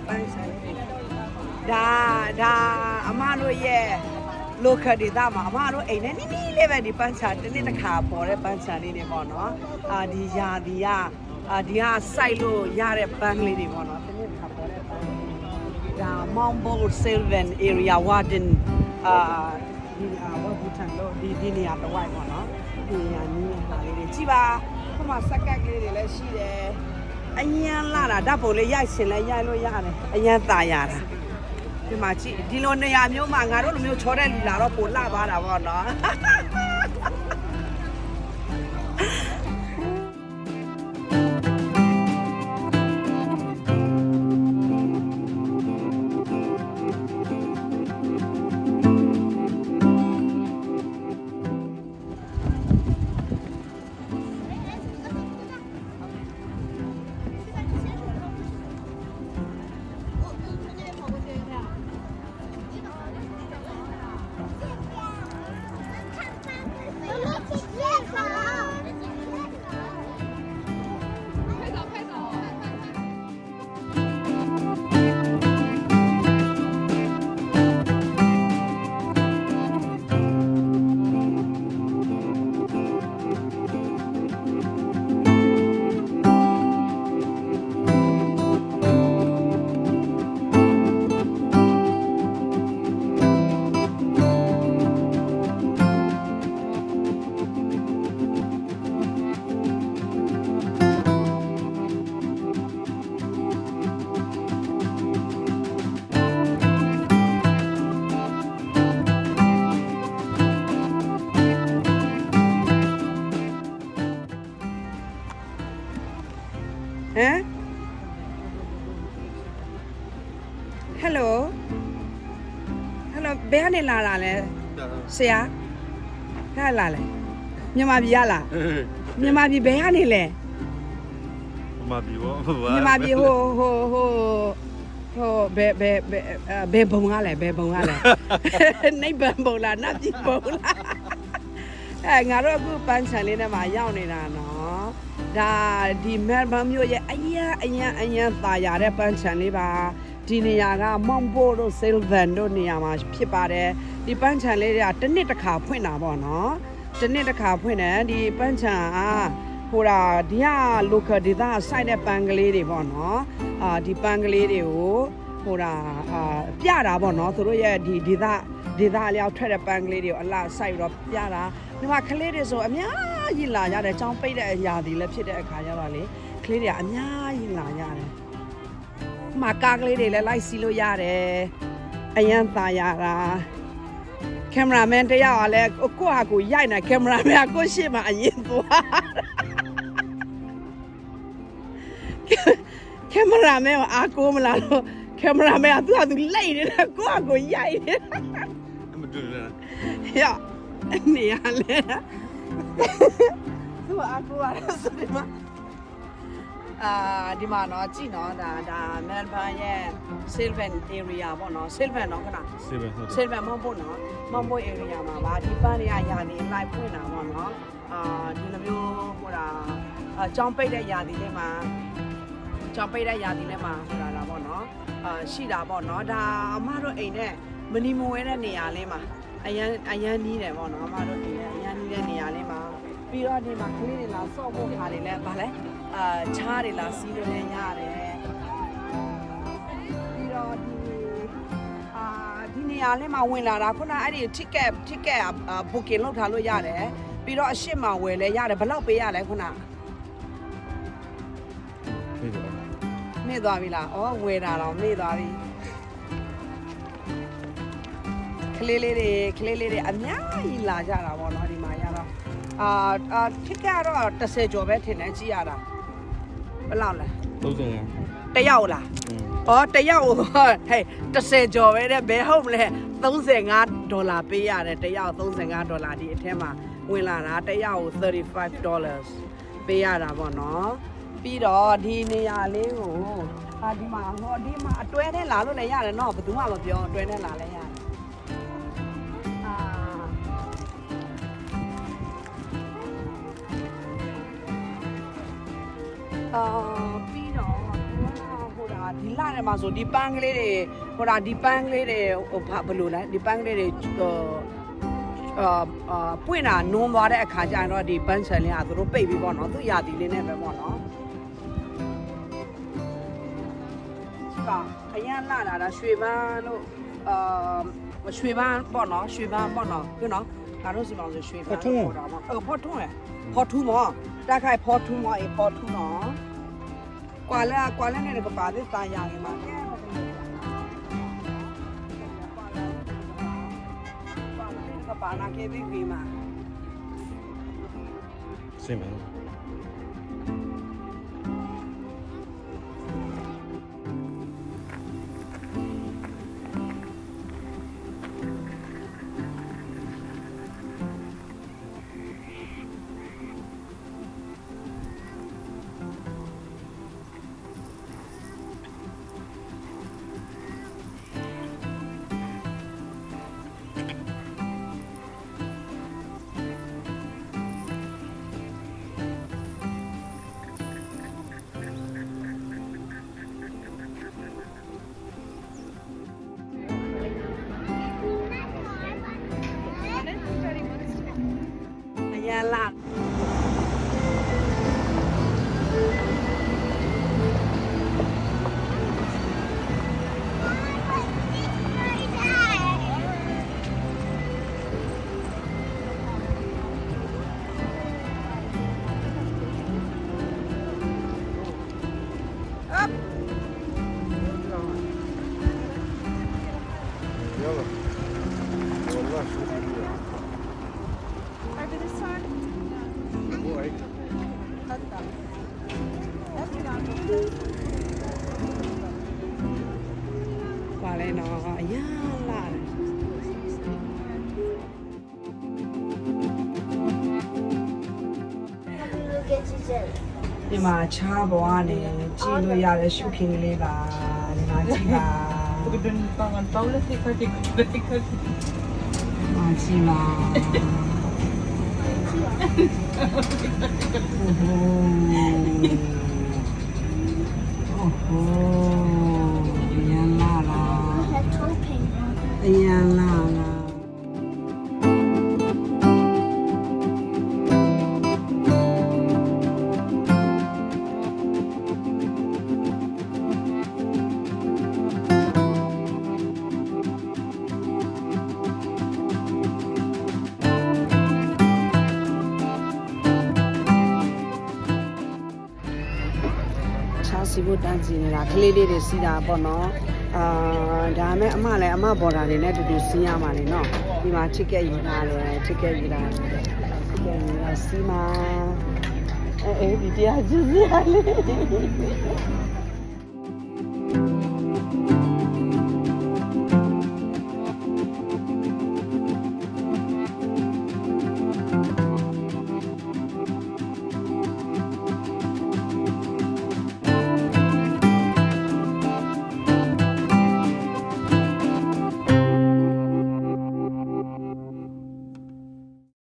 ပန်းဆိုင်ဒါအမတို့ရဲ့ local ဒေသမှာအမတို့အိမ်နဲ့နီးနီးလေးပဲဒီပန်းချာတစ်နေ့တစ်ခါပေါ်တဲ့ပန်းချာလေးတွေပေါ့နော်ဒီယာဒီကဒီကစိုက်လို့ရတဲ့ပန်းလေးတွေပေါ့နော်တစ်နေ့တစ်ခါပေါ်တဲ့ပန်းဒါ Mount Sylvan area Warden ဒီဝတ်ဘူထန်လို့ဒီနေရာတစ်ဝိုက်ပေါ့နော်ဒီနေရာနီးနေတာလေးတွေကြည့်ပါဟိုမှာစက်ကက်ကလေးတွေလည်းရှိတယ်အရင်လာတာဓာတ်ပုံလေးရိုက်ရှင်လဲရိုက်လို့ရတယ်အရင်ตาရတာဒီမှာကြည့်ဒီလိုနေရာမျိုးမှာငါတို့လိုမျိုးချောတဲ့လူလာတော့ပိုလှပါတာပေါ့နော်ဟမ် hello ဘယ်ကနေလာတာလဲဆရာခါလာလဲမြန်မာပြည်ရလားမြန်မာပြည်ဘယ်ကနေလဲမြန်မာပြည်ပေါ့မြန်မာပြည်ဟိုဘယ်ဘုံကလဲဘယ်ဘုံကလဲနိဗ္ဗာန်ဘုံလားနတ်ပြည်ဘုံလားငါတို့အခုပန်းချန်လေးထဲမှာရောက်နေတာနော်ဒါဒီမဲလ်ဘန်မြို့ရဲ့အရန်သာယာတဲ့ပန်းချန်လေးပါဒီနေရာကမောင်ပိုတို့ဆဲလ်ဗန်တို့နေရာမှာဖြစ်ပါတယ်ဒီပန်းချန်လေးတွေကတစ်နှစ်တစ်ခါဖွင့်တာပေါ့နော်တစ်နှစ်တစ်ခါဖွင့်တယ်ဒီပန်းချန်ကဟိုတာဒီက local ဒေသစိုက်တဲ့ပန်းကလေးတွေပေါ့နော်ဒီပန်းကလေးတွေကိုဟိုတာပြတာပေါ့နော်သူတို့ရဲ့ဒီဒေသအလျောက်ထွက်တဲ့ပန်းကလေးတွေကိုအလားစိုက်ပြီးတော့ပြတာဒီမှာကလေးတွေဆိုအများကြီးလာရတယ်ចောင်းပိတ်တဲ့အရာတွေလည်းဖြစ်တဲ့အခါကျတော့လေကလေးတွေကအများကြီးလာရတယ်မှာကားကလေးတွေလည်းလိုက်စီးလို့ရတယ်အရန်သာရတာကင်မရာမန်တယောက်ကလည်းကိုယ့်ဟာကိုရိုက်နေကင်မရာမန်ကကိုရှေ့မှာအရင်သွားကင်မရာမန်ကအားကိုးမလားလို့ကင်မရာမန်ကသူ့ဟာသူလိတ်နေတာကိုယ့်ဟာကိုရိုက်နေတာမတူလားနေရလဲသူ့အားကိုးရတယ်ဆိုဒီမှာဒီမှာနော်ကြည့်နော်ဒါမဲလ်ဘန်ရဲ့ Sylvan area ပေါ့နော် Sylvan နော်ခဏ Sylvan မဟုတ်ဘူးနော်မဟုတ် area မှာပါဒီပန်းတွေကယာနေလိုက်ဖွင့်တာပေါ့နော်ဒီလိုမျိုးဟိုတာကျောင်းပိတ်တဲ့ယာဒီလေးမှာကျောင်းပိတ်တဲ့ယာဒီလေးမှာဟိုတာပေါ့နော်ရှိတာပေါ့နော်ဒါအမတို့အိမ်နဲ့မနီမဝဲတဲ့နေရာလေးမှာအရန်နီးတယ်ပေါ့နော်အမတို့အိမ်နဲ့အရန်နီးတဲ့နေရာလေးမှာပြီးတော့ဒီမှာကလေးတွေလာစော့ဖို့ခါတွေလဲဗာလဲချားတွေလာစီးလို့လည်းရတယ်ပြီးတော့ဒီနေရာလေးမှာဝင်လာတာခုနအဲ့ဒီ ticket booking လုပ်ထားလို့ရတယ်ပြီးတော့အရှိမဝယ်လဲရတယ်ဘယ်လောက်ပေးရလဲခုနမေ့သွားပြီလားဩဝယ်တာတော့မေ့သွားပြီကလေးလေးတွေအများကြီးလာကြတာပေါ့နော်ဒီမှာရတော့ticket ကတော့30ကျော်ပဲထင်တယ်ကြည့်ရတာဘယ်လောက်လဲ30တယောက်လားတယောက်ဟဲ့30ကျော်ပဲတဲ့ဘယ်ဟုတ်မလဲ$35ပေးရတယ်တယောက်$35ဒီအထက်မှာဝင်လာတာတယောက်$35ပေးရတာပေါ့နော်ပြီးတော့ဒီနေရာလေးကိုဒီမှာအတွဲနဲ့လာလို့လည်းရတယ်နော်ဘယ်သူမှမပြောအတွဲနဲ့လာလည်းရတယ်ပြီးတော့ဟိုတာ ဒီလာထဲမှာဆိုဒီပန်းကလေးတွေဟိုဒါဒီပန်းကလေးတွေဟိုဘယ်လိုလဲဒီပန်းကလေးတွေပွင့်တာနွန်းသွားတဲ့အခါကျရင်တော့ဒီပန်းဆန်လေးကသူတို့ပိတ်ပြီးပေါ့နော်သူ့ရာသီလေးနဲ့ပဲပေါ့နော်အရန်လာတာရွှေပန်းလို့ရွှေပန်းပေါ့နော်ရွှေပန်းပေါ့နော်ပြောနော်ငါတို့စီမောင်ဆိုရွှေပန်းပေါ့တာပေါ့ဖော်ထုံးလေဖော်ထုံးမောတက်ခိုင်ဖော်ထုံးမောဖော်ထုံးနော်ကွာလဲနဲ့ကပါတဲ့တာရရင်မှာပါနာကေဘီမှာ စိတ်မ အရန်လာYalla. Vallahi çok iyi. Arkadaşlar Bu ay hatta. ပါလဲနော်အရန်လာတယ် ဒီမှာချားပေါ်ကနေကြည့်လို့ရတဲ့ရှုခင်းကလေးပါဒီမှာကြည့်ပါ Bugün bana tavla tekrar မာကြည့်ပါโอ้โหအရန်လာလားအရန်လာလားချားစီဖို့တန်းစီနေတာကလေးလေးတွေစီးတာပေါ့နော်ဒါမဲ့အမလည်းအမဘော်ဒါတွေနဲ့တူတူစီးရမှာလေနော်ဒီမှာချစ်ကက်ယူထားတယ်ချစ်ကက်ယူတာချစ်ကက်ယူတာစီးမှာဒီတရားကြည့်ရလေ